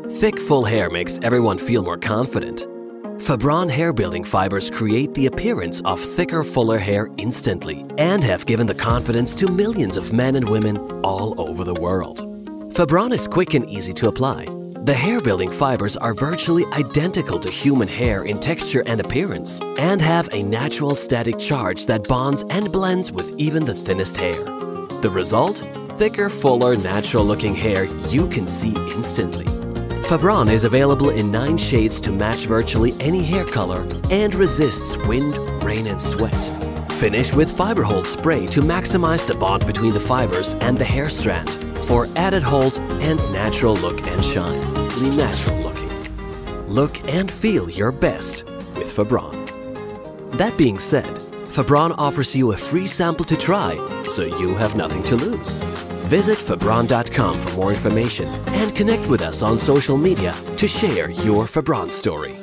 Thick, full hair makes everyone feel more confident. Fabron hair building fibers create the appearance of thicker, fuller hair instantly and have given the confidence to millions of men and women all over the world. Fabron is quick and easy to apply. The hair building fibers are virtually identical to human hair in texture and appearance and have a natural static charge that bonds and blends with even the thinnest hair. The result? Thicker, fuller, natural-looking hair you can see instantly. Fabron is available in 9 shades to match virtually any hair color and resists wind, rain, and sweat. Finish with Fiber Hold spray to maximize the bond between the fibers and the hair strand for added hold and natural look and shine. The natural looking. Look and feel your best with Fabron. That being said, Fabron offers you a free sample to try, so you have nothing to lose. Visit Fabron.com for more information and connect with us on social media to share your Fabron story.